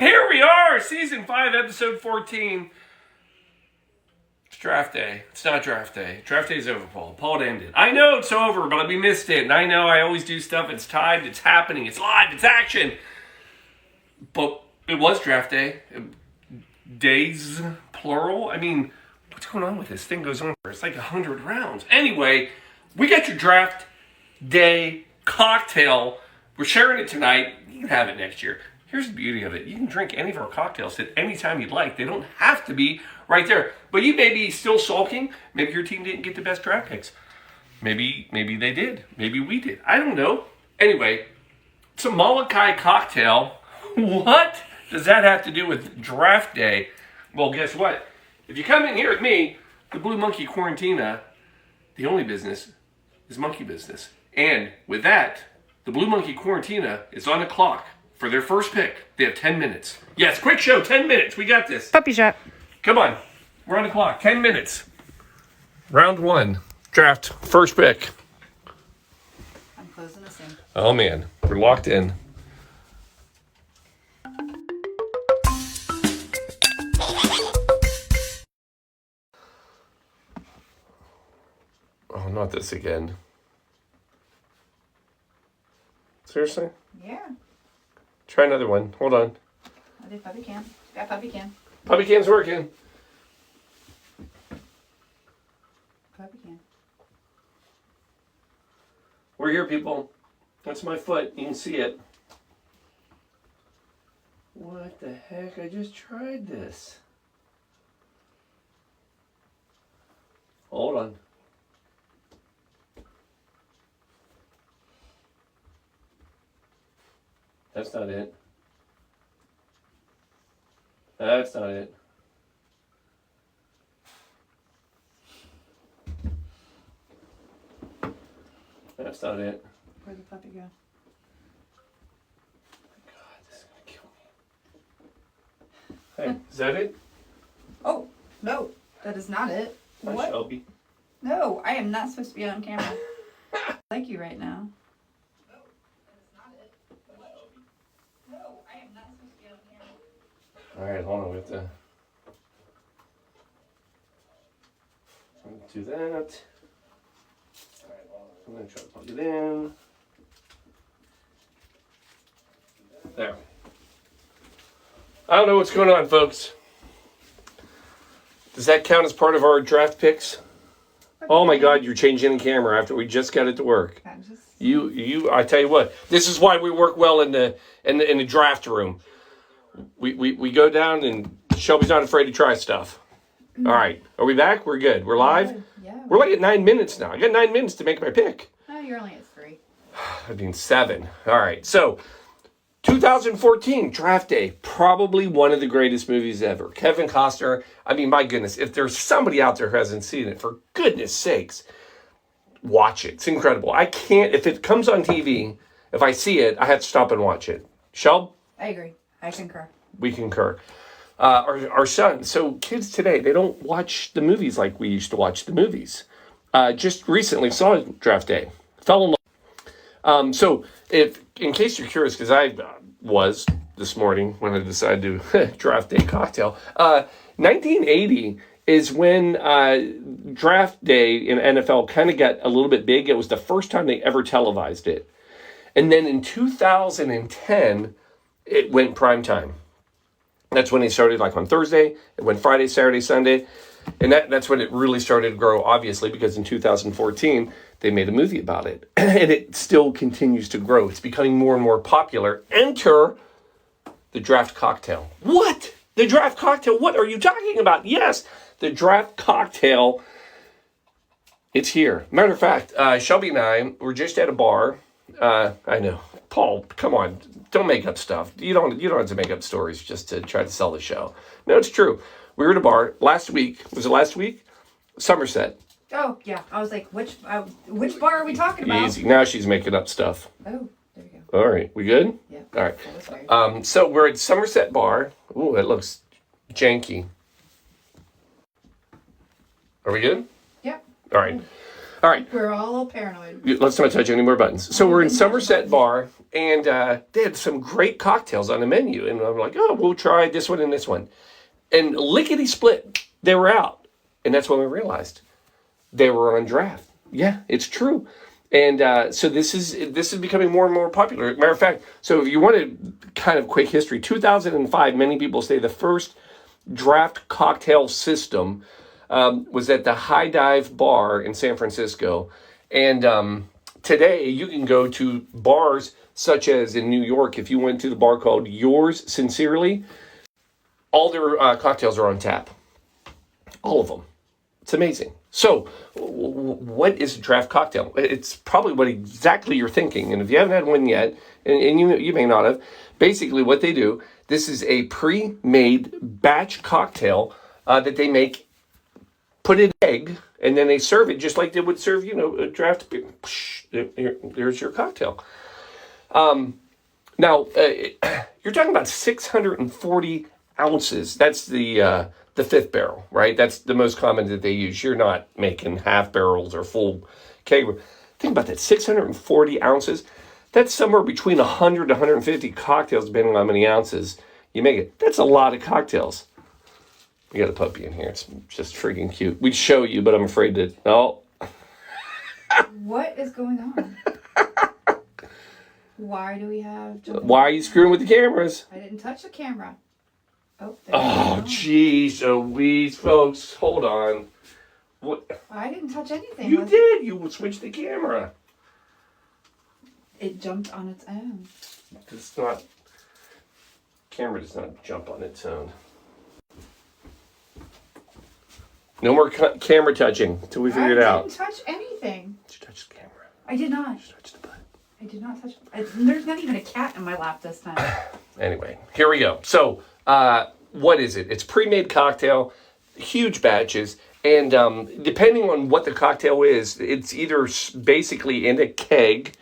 Here we are, season 5, episode 14. It's draft day. It's not draft day. Draft day is over, Paul. Paul ended. I know it's over, but we missed it. And I know I always do stuff. It's timed. It's happening. It's live. It's action. But it was draft day. Days, plural. I mean, what's going on with this? Thing goes on for it's like 100 rounds. Anyway, we got your draft day cocktail. We're sharing it tonight. You can have it next year. Here's the beauty of it. You can drink any of our cocktails at any time you'd like. They don't have to be right there. But you may be still sulking. Maybe your team didn't get the best draft picks. Maybe they did. Maybe we did. I don't know. Anyway, it's a Molokai cocktail. What does that have to do with draft day? Well, guess what? If you come in here with me, the Blue Monkey Quarantina, the only business is monkey business. And with that, the Blue Monkey Quarantina is on the clock. For their first pick, they have 10 minutes. Yes, quick show, 10 minutes. We got this. Puppy shot. Come on. We're on the clock. 10 minutes. Round 1. Draft. First pick. I'm closing this in. Oh, man. We're locked in. Oh, not this again. Seriously? Yeah. Try another one. Hold on. I did puppy can. Got puppy can. Puppy can's working. Puppy can. We're here, people. That's my foot. You can see it. What the heck? I just tried this. Hold on. That's not it. That's not it. That's not it. Where'd the puppy go? God, this is gonna kill me. Hey, is that it? Oh, no. That is not it. Hi, What? Shelby. No, I am not supposed to be on camera. I like you right now. No, that is not it. What? No, I am not supposed to be on camera. All right, hold on. We have to do that. All right, I'm gonna try to plug it in. There. I don't know what's going on, folks. Does that count as part of our draft picks? Oh my God, you're changing the camera after we just got it to work. I tell you what, this is why we work well in the draft room. We go down and Shelby's not afraid to try stuff. All right, are we back? We're good. We're live? Yeah. We're like at 9 minutes now. I got 9 minutes to make my pick. No, you're only at 3. I mean 7. All right, so 2014 draft day, probably one of the greatest movies ever. Kevin Costner. I mean, my goodness, if there's somebody out there who hasn't seen it, for goodness sakes, watch it. It's incredible. I can't, if it comes on TV, if I see it, I have to stop and watch it. Shelb? I agree. I concur. We concur. Our son, so kids today, they don't watch the movies like we used to watch the movies. Just recently saw Draft Day. Fell in love. So, in case you're curious, because I was this morning when I decided to Draft Day cocktail, 1980 is when Draft Day in NFL kind of got a little bit big. It was the first time they ever televised it. And then in 2010, it went prime time. That's when they started like on Thursday. It went Friday, Saturday, Sunday. And that's when it really started to grow, obviously, because in 2014, they made a movie about it. And it still continues to grow. It's becoming more and more popular. Enter the draft cocktail. What? The draft cocktail? What are you talking about? Yes, the draft cocktail. It's here. Matter of fact, Shelby and I were just at a bar. I know. Paul, come on. Don't make up stuff. You don't have to make up stories just to try to sell the show. No, it's true. We were at a bar last week. Was it last week? Somerset. Oh, yeah. I was like, which bar are we talking about? Easy. Now she's making up stuff. Oh, there you go. All right. We good? Yeah. All right. So we're at Somerset Bar. Ooh, it looks janky. Are we good? Yeah. All right. All right. We're all paranoid. Let's not touch any more buttons. So we're in Somerset Bar, and they had some great cocktails on the menu. And I'm like, oh, we'll try this one and this one. And lickety split, they were out. And that's when we realized they were on draft. Yeah, it's true. And so this is becoming more and more popular. Matter of fact, so if you want to kind of quick history, 2005, many people say the first draft cocktail system was at the High Dive Bar in San Francisco. And today you can go to bars such as in New York. If you went to the bar called Yours Sincerely, all their cocktails are on tap. All of them. It's amazing. So what is a draft cocktail? It's probably what exactly you're thinking. And if you haven't had one yet, and you may not have, basically what they do, this is a pre-made batch cocktail that they make, put in egg, and then they serve it just like they would serve, a draft beer. There's your cocktail. Now, you're talking about 640 ounces. That's the fifth barrel, right? That's the most common that they use. You're not making half barrels or full keg. Think about that, 640 ounces. That's somewhere between 100 to 150 cocktails, depending on how many ounces you make it. That's a lot of cocktails. We got a puppy in here. It's just freaking cute. We'd show you, but I'm afraid that, no. What is going on? Why do we have... Why are you screwing with the cameras? I didn't touch the camera. Oh, jeez, Louise, folks, hold on. What? I didn't touch anything. You did. You switched the camera. It jumped on its own. It's not. Camera does not jump on its own. No more camera touching until we figure it out. I didn't touch anything. Did you touch the camera? I did not. Did you touch the butt? I did not touch. There's not even a cat in my lap this time. Anyway, here we go. So, what is it? It's pre-made cocktail, huge batches, and depending on what the cocktail is, it's either basically in a keg.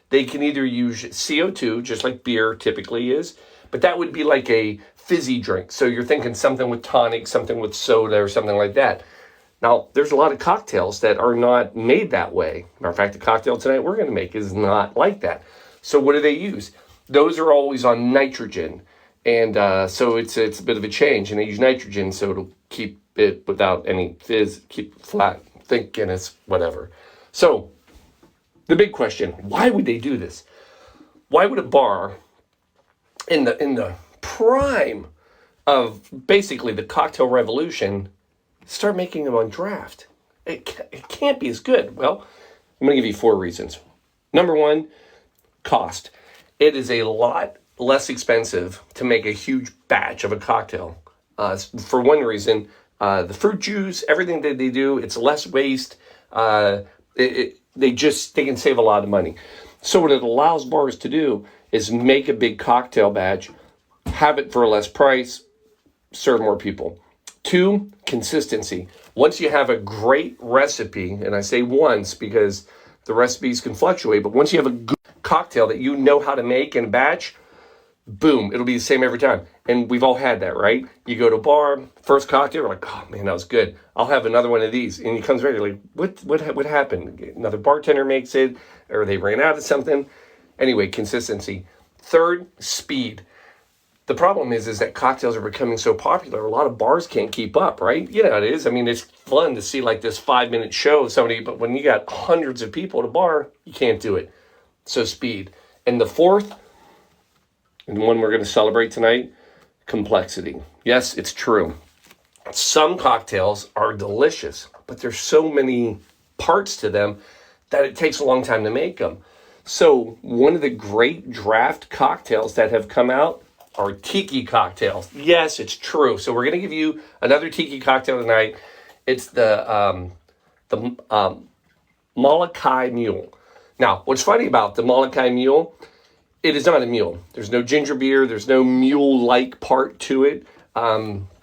They can either use CO2, just like beer typically is, but that would be like a fizzy drink. So you're thinking something with tonic, something with soda, or something like that. Now, there's a lot of cocktails that are not made that way. Matter of fact, the cocktail tonight we're going to make is not like that. So what do they use? Those are always on nitrogen. And so it's a bit of a change. And they use nitrogen so it'll keep it without any fizz, keep it flat. Think Guinness, whatever. So the big question, why would they do this? Why would a bar in the prime of basically the cocktail revolution start making them on draft? It can't be as good. Well, I'm going to give you 4 reasons. Number 1, cost. It is a lot less expensive to make a huge batch of a cocktail. For one reason, the fruit juice, everything that they do, it's less waste. They can save a lot of money. So what it allows bars to do is make a big cocktail batch, have it for a less price, serve more people. 2, consistency. Once you have a great recipe, and I say once because the recipes can fluctuate, but once you have a good cocktail that you know how to make in a batch, boom, it'll be the same every time. And we've all had that, right? You go to a bar, first cocktail, you're like, oh man, that was good. I'll have another one of these. And he comes ready, like, what happened? Another bartender makes it, or they ran out of something. Anyway, consistency. 3rd, speed. The problem is that cocktails are becoming so popular, a lot of bars can't keep up, right? You know how it is. I mean, it's fun to see like this 5-minute show of somebody, but when you got hundreds of people at a bar, you can't do it. So speed. And the 4th, and the one we're going to celebrate tonight, complexity. Yes, it's true. Some cocktails are delicious, but there's so many parts to them that it takes a long time to make them. So one of the great draft cocktails that have come out are tiki cocktails. Yes, it's true. So we're going to give you another tiki cocktail tonight. It's the Molokai Mule. Now, what's funny about the Molokai Mule, it is not a mule. There's no ginger beer. There's no mule-like part to it.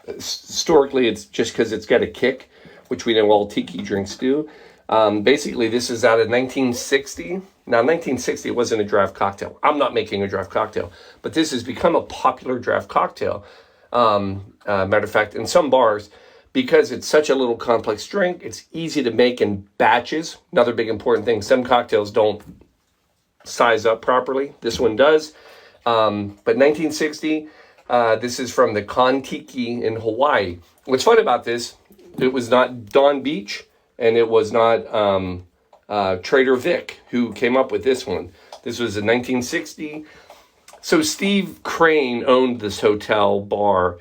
Historically, it's just because it's got a kick, which we know all tiki drinks do. Basically, this is out of 1960. Now, 1960, it wasn't a draft cocktail. I'm not making a draft cocktail, but this has become a popular draft cocktail. Matter of fact, in some bars, because it's such a little complex drink, it's easy to make in batches. Another big important thing, some cocktails don't size up properly. This one does. But 1960, this is from the Kon-Tiki in Hawaii. What's fun about this, it was not Don Beach, and it was not Trader Vic who came up with this one. This was in 1960. So Steve Crane owned this hotel bar.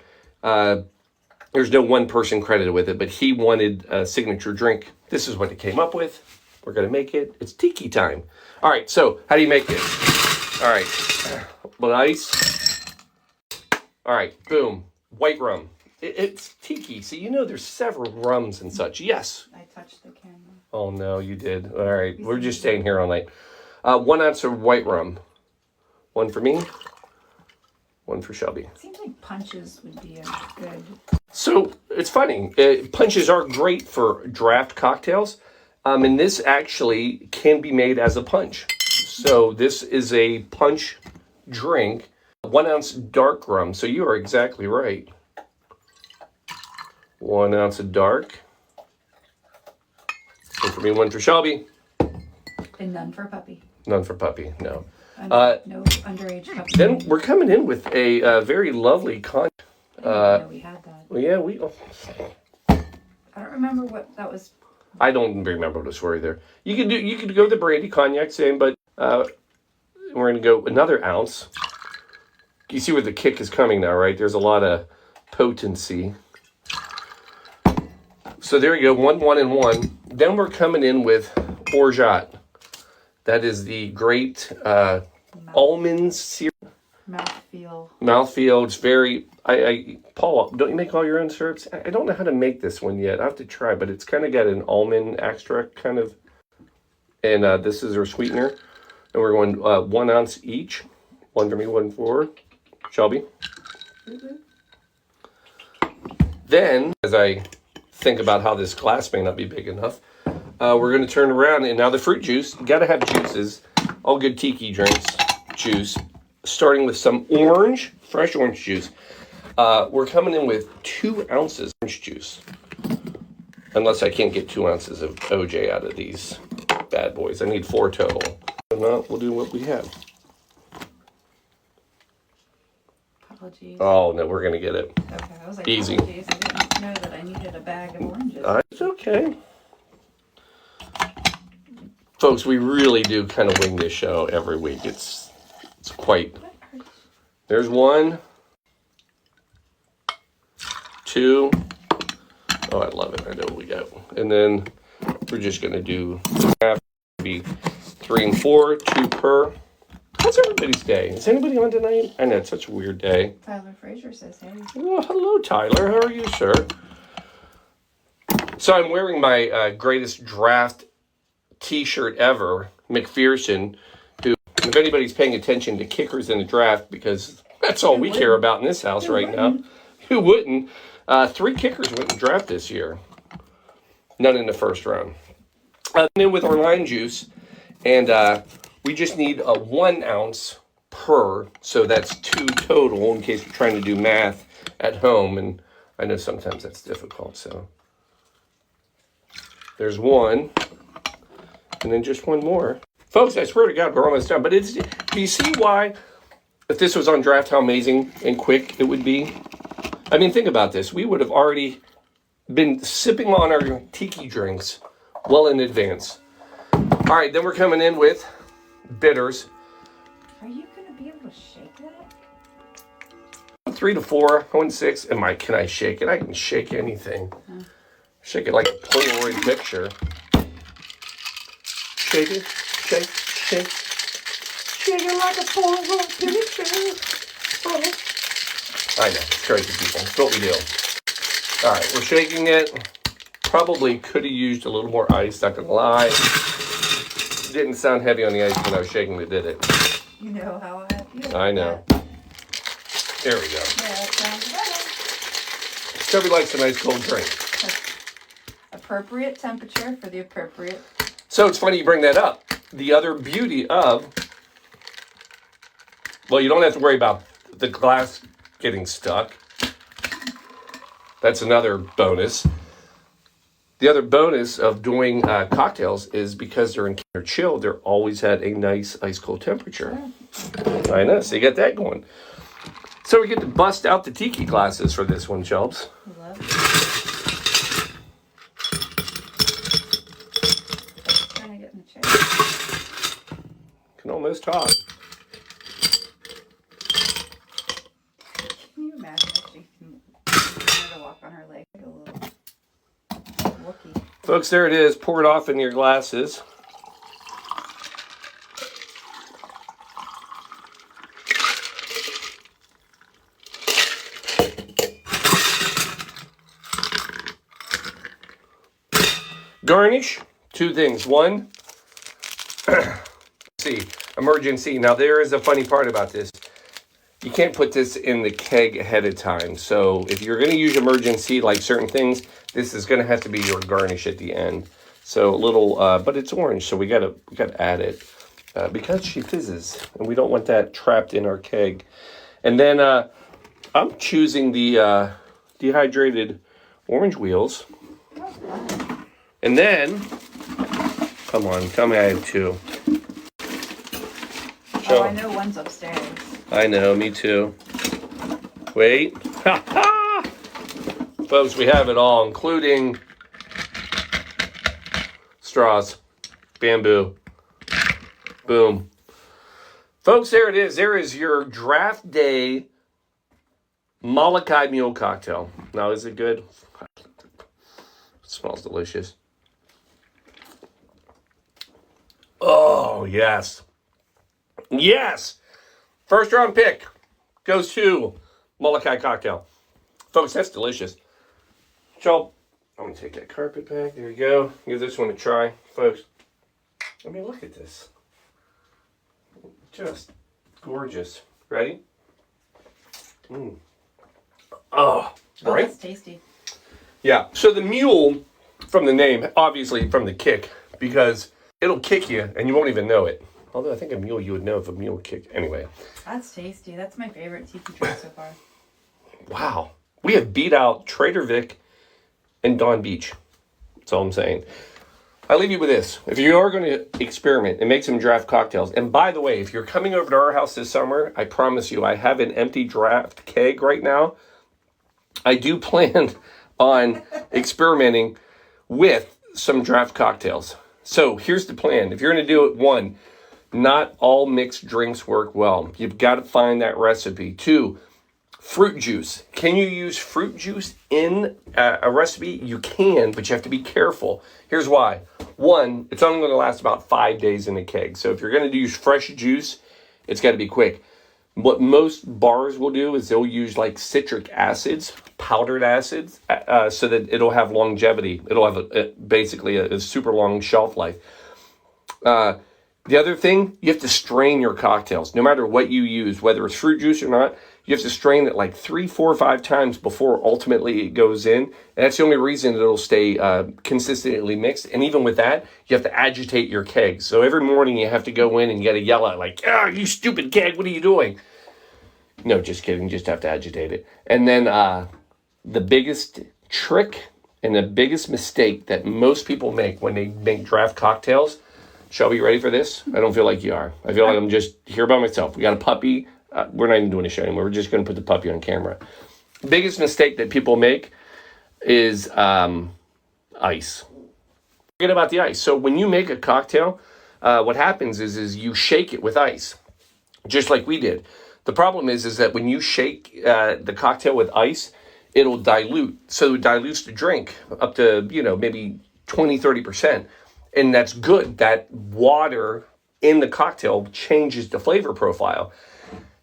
There's no one person credited with it, but he wanted a signature drink. This is what he came up with. We're going to make it. It's tiki time. All right, so how do you make this? All right, ice. All right, boom, white rum. It's tiki, so you know there's several rums and such. Yes. I touched the camera. Oh, no, you did. All right, we're just staying here all night. 1 ounce of white rum. One for me, one for Shelby. It seems like punches would be a good... So, it's funny. Punches are great for draft cocktails. And this actually can be made as a punch. So, this is a punch drink. 1 ounce dark rum. So, you are exactly right. 1 ounce of dark. One for me, one for Shelby. And none for puppy. None for puppy, no. No underage puppy. Then we're coming in with a very lovely I didn't know we had that. well, yeah, I don't remember what that was. I don't remember what the story there. You could go the brandy cognac same, but we're gonna go another ounce. You see where the kick is coming now, right? There's a lot of potency. So there you go, 1, and 1. Then we're coming in with Orgeat. That is the great almond syrup. Mouthfeel. It's very... Paul, don't you make all your own syrups? I don't know how to make this one yet. I have to try, but it's kind of got an almond extract kind of... And this is our sweetener. And we're going 1 ounce each. One for me, one for Shelby. Mm-hmm. Then, as I think about how this glass may not be big enough, we're going to turn around, and now the fruit juice. You got to have juices. All good tiki drinks, juice. Starting with some fresh orange juice. We're coming in with 2 ounces of orange juice. Unless I can't get 2 ounces of OJ out of these bad boys. I need 4 total. If not, we'll do what we have. Apologies. Oh, no, we're going to get it. Okay, I was like, easy. Apologies. I didn't know that I needed a bag of oranges. It's okay. Folks, we really do kind of wing this show every week. It's quite... There's 1, 2. Oh, I love it. I know what we got. And then we're just going to do maybe 3 and 4, 2 per. How's everybody's day? Is anybody on tonight? I know, it's such a weird day. Tyler Fraser says, hey. Oh, hello, Tyler. How are you, sir? So I'm wearing my greatest draft t-shirt ever, McPherson, who, if anybody's paying attention to kickers in the draft, because that's all we care about in this house right now. Who wouldn't? 3 kickers went in the draft this year. None in the first round. And then with our lime juice, and we just need a 1 ounce per, so that's 2 total in case you're trying to do math at home, and I know sometimes that's difficult, so. There's 1. And then just 1 more. Folks, I swear to God, we're almost done. But do you see why, if this was on draft, how amazing and quick it would be? I mean, think about this. We would have already been sipping on our tiki drinks well in advance. All right, then we're coming in with bitters. Are you going to be able to shake that? 3 to 4, 1 to 6. Can I shake it? I can shake anything. Shake it like a Polaroid picture. Shake it, shake, shake. Shake it like a Polaroid picture. Oh. I know, it's crazy, people. It's what we do. All right, we're shaking it. Probably could have used a little more ice, not gonna lie. Didn't sound heavy on the ice when I was shaking it, did it? You know how I feel. I know. There we go. Yeah, that sounds better. Shelby likes a nice cold drink. Appropriate temperature for the appropriate. So it's funny you bring that up. The other beauty of, well, you don't have to worry about the glass getting stuck. That's another bonus. The other bonus of doing cocktails is because they're chilled, they're always at a nice ice cold temperature. I know, so you get that going. So we get to bust out the tiki glasses for this one, Shelbs. Love it. Trying to get in the chair. Can almost talk. Can you imagine if she can to walk on her leg like a little Wookie? Folks, there it is. Pour it off in your glasses. Garnish, two things. One, emergency. Now, there is a funny part about this. You can't put this in the keg ahead of time. So if you're going to use emergency, like certain things, this is going to have to be your garnish at the end. So a little, but it's orange, so we gotta add it because she fizzes, and we don't want that trapped in our keg. And then I'm choosing the dehydrated orange wheels. And then, come on, tell me I have two. Oh, I know one's upstairs. I know, me too. Wait. Ha ha! Folks, we have it all, including straws, bamboo. Boom. Folks, there it is. There is your draft day Molokai Mule cocktail. Now, is it good? It smells delicious. Oh, yes. Yes! First round pick goes to Molokai cocktail. Folks, that's delicious. So, I'm going to take that carpet back. There you go. Give this one a try. Folks, I mean, look at this. Just gorgeous. Ready? Mm. Oh, right? That's tasty. Yeah. So the mule, from the name, obviously from the kick, because it'll kick you and you won't even know it. Although I think a mule, you would know if a mule kicked. Anyway. That's tasty. That's my favorite tiki drink so far. Wow. We have beat out Trader Vic and Dawn Beach. That's all I'm saying. I leave you with this. If you are going to experiment and make some draft cocktails, and by the way, if you're coming over to our house this summer, I promise you, I have an empty draft keg right now. I do plan on experimenting with some draft cocktails. So here's the plan. If you're going to do it, one, not all mixed drinks work well. You've got to find that recipe. Two, fruit juice. Can you use fruit juice in a recipe? You can, but you have to be careful. Here's why. One, it's only going to last about 5 days in a keg. So if you're going to use fresh juice, it's got to be quick. What most bars will do is they'll use like citric acids, powdered acids, so that it'll have longevity. It'll have basically a super long shelf life. The other thing, you have to strain your cocktails. No matter what you use, whether it's fruit juice or not, you have to strain it like 3, 4, 5 times before ultimately it goes in. And that's the only reason it'll stay consistently mixed. And even with that, you have to agitate your keg. So every morning you have to go in and you got to yell out like, "Ah, you stupid keg, what are you doing?" No, just kidding. You just have to agitate it. And then the biggest trick and the biggest mistake that most people make when they make draft cocktails. Shelby, you ready for this? I don't feel like you are. I feel like I'm just here by myself. We got a puppy. We're not even doing a show anymore. We're just going to put the puppy on camera. Biggest mistake that people make is ice. Forget about the ice. So when you make a cocktail, what happens is you shake it with ice, just like we did. The problem is that when you shake the cocktail with ice, it'll dilute. So it dilutes the drink up to, maybe 20, 30%. And that's good. That water in the cocktail changes the flavor profile.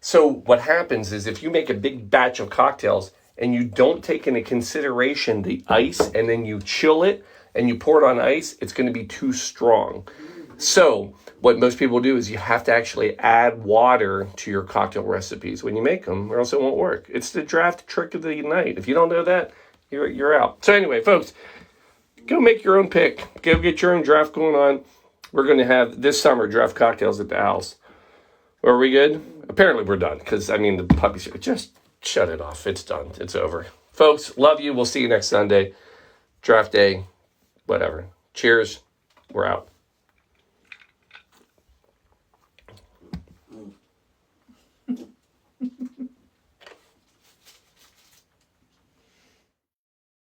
So what happens is if you make a big batch of cocktails and you don't take into consideration the ice and then you chill it and you pour it on ice, it's going to be too strong. So what most people do is you have to actually add water to your cocktail recipes when you make them, or else it won't work. It's the draft trick of the night. If you don't know that, you're out. So anyway, folks, go make your own pick. Go get your own draft going on. We're going to have this summer draft cocktails at the house. Are we good? Apparently we're done because, the puppies, just shut it off. It's done. It's over. Folks, love you. We'll see you next Sunday. Draft day, whatever. Cheers. We're out.